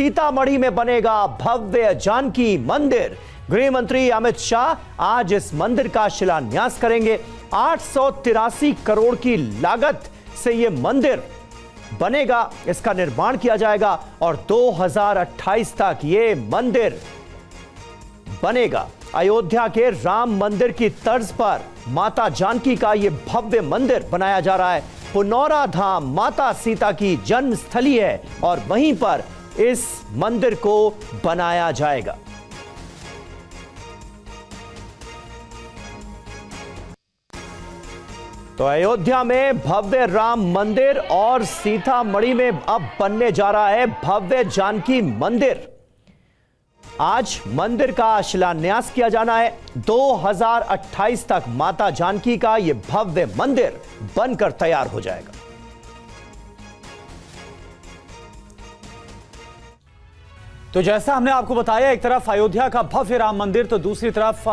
सीतामढ़ी में बनेगा भव्य जानकी मंदिर। गृह मंत्री अमित शाह आज इस मंदिर का शिलान्यास करेंगे। 883 करोड़ की लागत से यह मंदिर बनेगा, इसका निर्माण किया जाएगा और 2028 तक यह मंदिर बनेगा। अयोध्या के राम मंदिर की तर्ज पर माता जानकी का यह भव्य मंदिर बनाया जा रहा है। पुनौरा धाम माता सीता की जन्मस्थली है और वहीं पर इस मंदिर को बनाया जाएगा। तो अयोध्या में भव्य राम मंदिर और सीतामढ़ी में अब बनने जा रहा है भव्य जानकी मंदिर। आज मंदिर का शिलान्यास किया जाना है। 2028 तक माता जानकी का यह भव्य मंदिर बनकर तैयार हो जाएगा। तो जैसा हमने आपको बताया, एक तरफ अयोध्या का भव्य राम मंदिर तो दूसरी तरफ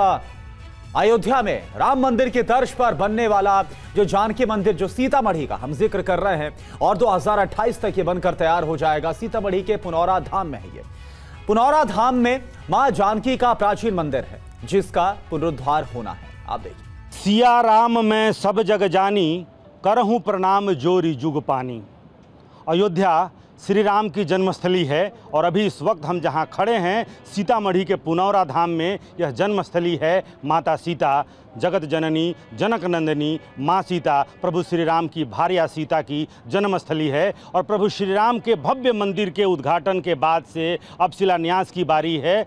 अयोध्या में राम मंदिर की तर्ज पर बनने वाला जो जानकी मंदिर जो सीतामढ़ी का हम जिक्र कर रहे हैं और 2028 तक ये बनकर तैयार हो जाएगा। सीतामढ़ी के पुनौरा धाम में है ये। पुनौरा धाम में मां जानकी का प्राचीन मंदिर है जिसका पुनरुद्धार होना है। आप देखिए। सिया राम में सब जग जानी, करहूं प्रणाम जोरी जुग पानी। अयोध्या श्री राम की जन्मस्थली है और अभी इस वक्त हम जहां खड़े हैं सीतामढ़ी के पुनौरा धाम में, यह जन्मस्थली है माता सीता जगत जननी जनक नंदिनी माँ सीता, प्रभु श्री राम की भार्या सीता की जन्मस्थली है। और प्रभु श्री राम के भव्य मंदिर के उद्घाटन के बाद से अब शिलान्यास की बारी है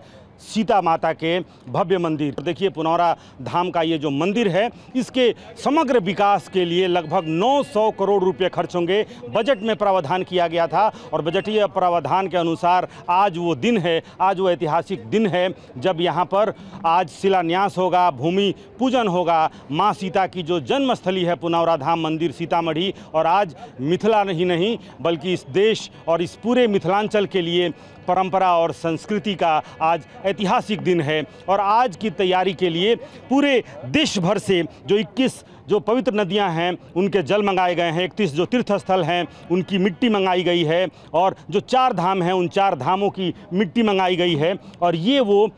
सीता माता के भव्य मंदिर। देखिए पुनौरा धाम का ये जो मंदिर है, इसके समग्र विकास के लिए लगभग 900 करोड़ रुपए खर्च होंगे। बजट में प्रावधान किया गया था और बजटीय प्रावधान के अनुसार आज वो दिन है, आज वो ऐतिहासिक दिन है जब यहाँ पर आज शिलान्यास होगा, भूमि पूजन होगा। माँ सीता की जो जन्मस्थली है पुनौरा धाम मंदिर सीतामढ़ी, और आज मिथिला ही नहीं बल्कि इस देश और इस पूरे मिथिलांचल के लिए परंपरा और संस्कृति का आज ऐतिहासिक दिन है। और आज की तैयारी के लिए पूरे देश भर से जो 21 जो पवित्र नदियां हैं उनके जल मंगाए गए हैं, 31 जो तीर्थ स्थल हैं उनकी मिट्टी मंगाई गई है और जो 4 धाम हैं उन 4 धामों की मिट्टी मंगाई गई है। और ये वो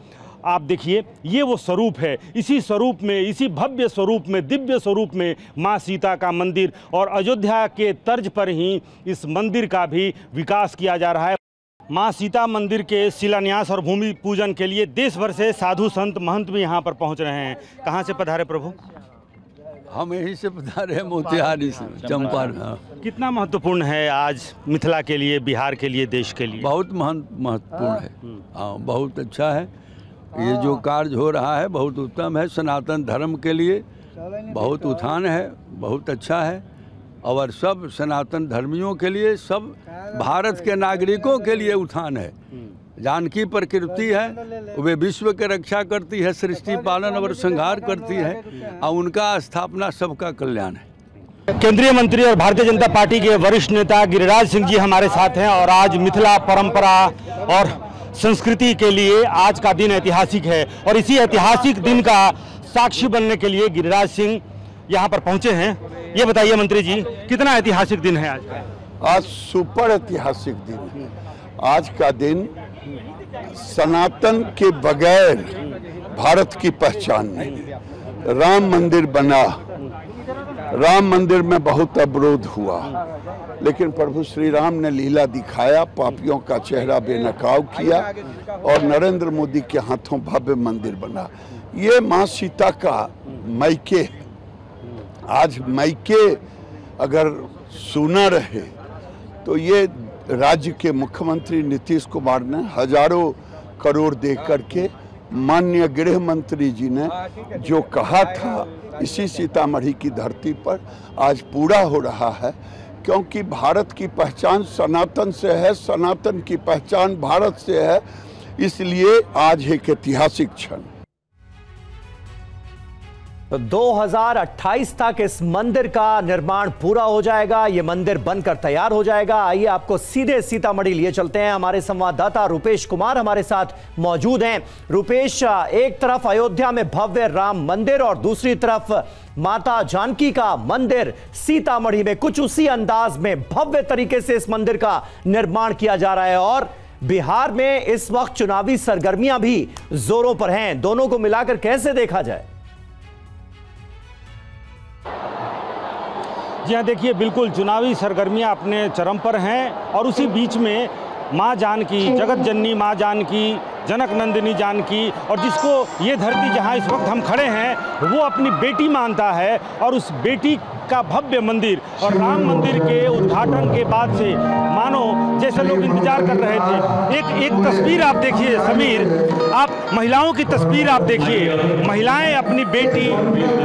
आप देखिए, ये वो स्वरूप है। इसी स्वरूप में, इसी भव्य स्वरूप में, दिव्य स्वरूप में माँ सीता का मंदिर और अयोध्या के तर्ज पर ही इस मंदिर का भी विकास किया जा रहा है। माँ सीता मंदिर के शिलान्यास और भूमि पूजन के लिए देश भर से साधु संत महंत भी यहाँ पर पहुँच रहे हैं। कहाँ से पधारे प्रभु? हम यहीं से पधारे हैं, मोतिहारी से, चंपारण। कितना महत्वपूर्ण है आज मिथिला के लिए, बिहार के लिए, देश के लिए? बहुत महत्वपूर्ण है। हाँ, बहुत अच्छा है। ये जो कार्य हो रहा है बहुत उत्तम है। सनातन धर्म के लिए बहुत उत्थान है, बहुत अच्छा है। और सब सनातन धर्मियों के लिए, सब भारत के नागरिकों के लिए उत्थान है। जानकी प्रकृति है, वे विश्व की रक्षा करती है, सृष्टि पालन और संहार करती है और उनका स्थापना सबका कल्याण है। केंद्रीय मंत्री और भारतीय जनता पार्टी के वरिष्ठ नेता गिरिराज सिंह जी हमारे साथ हैं और आज मिथिला परंपरा और संस्कृति के लिए आज का दिन ऐतिहासिक है और इसी ऐतिहासिक दिन का साक्षी बनने के लिए गिरिराज सिंह यहाँ पर पहुँचे हैं। ये बताइए मंत्री जी, कितना ऐतिहासिक दिन है आज का? आज सुपर ऐतिहासिक दिन है। आज का दिन सनातन के बगैर भारत की पहचान नहीं। राम मंदिर बना, राम मंदिर में बहुत अवरोध हुआ, लेकिन प्रभु श्री राम ने लीला दिखाया, पापियों का चेहरा बेनकाब किया और नरेंद्र मोदी के हाथों भव्य मंदिर बना। ये माँ सीता का मैके है। आज मैके अगर सुना रहे तो ये राज्य के मुख्यमंत्री नीतीश कुमार ने हजारों करोड़ दे करके माननीय गृह मंत्री जी ने जो कहा था इसी सीतामढ़ी की धरती पर आज पूरा हो रहा है, क्योंकि भारत की पहचान सनातन से है, सनातन की पहचान भारत से है। इसलिए आज एक ऐतिहासिक क्षण। तो 2028 तक इस मंदिर का निर्माण पूरा हो जाएगा, यह मंदिर बनकर तैयार हो जाएगा। आइए आपको सीधे सीतामढ़ी लिए चलते हैं। हमारे संवाददाता रुपेश कुमार हमारे साथ मौजूद हैं। रुपेश, एक तरफ अयोध्या में भव्य राम मंदिर और दूसरी तरफ माता जानकी का मंदिर सीतामढ़ी में, कुछ उसी अंदाज में भव्य तरीके से इस मंदिर का निर्माण किया जा रहा है और बिहार में इस वक्त चुनावी सरगर्मियां भी जोरों पर हैं। दोनों को मिलाकर कैसे देखा जाए? जी हाँ, देखिए बिल्कुल चुनावी सरगर्मियां अपने चरम पर हैं और उसी बीच में माँ जानकी, जगत जननी माँ जानकी, जनक नंदिनी जानकी, और जिसको ये धरती जहाँ इस वक्त हम खड़े हैं वो अपनी बेटी मानता है, और उस बेटी का भव्य मंदिर और राम मंदिर के उद्घाटन के बाद से मानो जैसे लोग इंतजार कर रहे थे। एक तस्वीर आप देखिए समीर, आप महिलाओं की तस्वीर आप देखिए। महिलाएं अपनी बेटी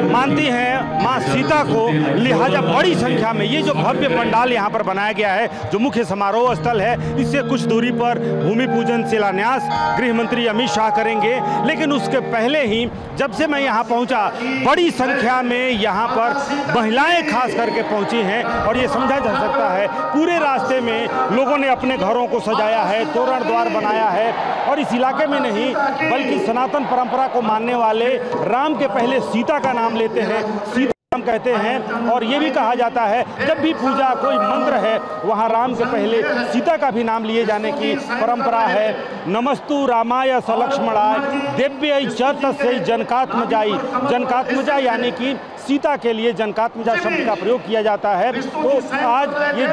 मानती हैं माँ सीता को, लिहाजा बड़ी संख्या में ये जो भव्य पंडाल यहाँ पर बनाया गया है, जो मुख्य समारोह स्थल है, इससे कुछ दूरी पर भूमि पूजन शिलान्यास गृह मंत्री अमित शाह करेंगे। लेकिन उसके पहले ही जब से मैं यहाँ पहुँचा, बड़ी संख्या में यहाँ पर महिलाएं खास करके पहुंची हैं, और ये समझा जा सकता है पूरे रास्ते में लोगों ने अपने घरों को सजाया है, तोरण द्वार बनाया है, और इस इलाके में नहीं बल्कि सनातन परंपरा को मानने वाले राम के पहले सीता का नाम लेते हैं, सीता राम कहते हैं। और ये भी कहा जाता है जब भी पूजा कोई मंत्र है वहाँ राम के पहले सीता का भी नाम लिए जाने की परंपरा है। नमस्तु रामाय सलक्ष्मणाय दिव्य च तस्यै जनकात्मजाई। जनकात्मजा यानी कि सीता के लिए जनकात्मजा शब्द का प्रयोग किया जाता है। तो आज ये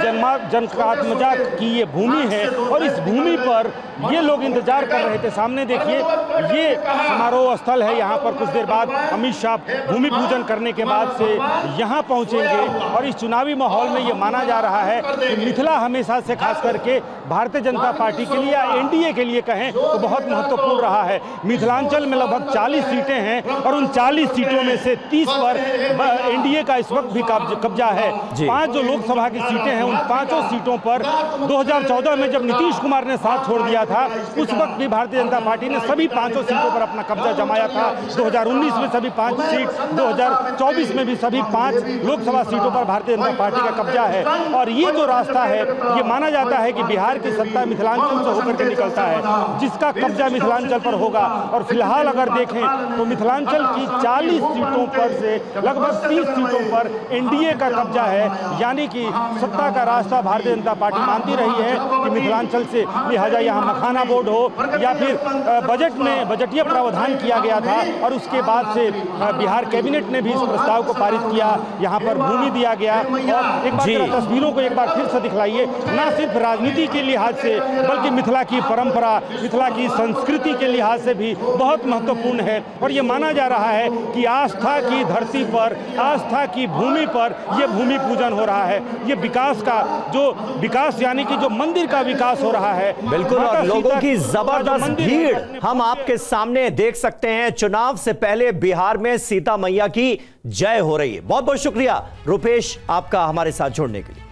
जनकात्मजा की ये भूमि है, और इस भूमि पर ये लोग इंतजार कर रहे थे। सामने देखिए ये समारोह स्थल है, यहाँ पर कुछ देर बाद अमित शाह भूमि पूजन करने के बाद से यहाँ पहुँचेंगे। और इस चुनावी माहौल में ये माना जा रहा है कि मिथिला हमेशा से खास करके भारतीय जनता पार्टी के लिए या एनडीए के लिए कहें तो बहुत महत्वपूर्ण रहा है। मिथिलांचल में लगभग 40 सीटें हैं, और उन 40 सीटों में से 30 पर एनडीए का इस वक्त भी कब्जा है। 5 जो लोकसभा की सीटें हैं, उन 5 सीटों पर 2014 में जब नीतीश कुमार ने साथ छोड़ दिया था, उस वक्त भी भारतीय जनता पार्टी ने सभी 5 सीटों पर अपना कब्जा जमाया था। 2019 में सभी 5 सीट, 2024 में भी सभी 5 लोकसभा सीटों पर भारतीय जनता पार्टी का कब्जा है। और ये जो रास्ता है, ये माना जाता है कि बिहार की सत्ता मिथिलांचल से होकर के निकलता है, जिसका कब्जा मिथिलांचल पर होगा। और फिलहाल अगर देखें तो मिथिलांचल की 40 सीटों पर से लगभग 30 सीटों पर एनडीए का कब्जा है, यानी कि सत्ता का रास्ता भारतीय जनता पार्टी मानती रही है कि मिथिलांचल से, लिहाजा यहाँ मखाना बोर्ड हो या फिर बजट में बजटीय प्रावधान किया गया था, और उसके बाद से बिहार कैबिनेट ने भी इस प्रस्ताव को पारित किया, यहाँ पर भूमि दिया गया। और एक बार तस्वीरों को एक बार फिर से दिखलाइए, न सिर्फ राजनीति के लिहाज से बल्कि मिथिला की परंपरा, मिथिला की संस्कृति के लिहाज से भी बहुत महत्वपूर्ण है। और ये माना जा रहा है कि आस्था की धरती पर, आस्था की भूमि पर यह भूमि पूजन हो रहा है। ये विकास का जो विकास यानी कि जो मंदिर का विकास हो रहा है। बिल्कुल, और लोगों की जबरदस्त भीड़ हम आपके सामने देख सकते हैं। चुनाव से पहले बिहार में सीता मैया की जय हो रही है। बहुत बहुत शुक्रिया रुपेश आपका हमारे साथ जुड़ने के लिए।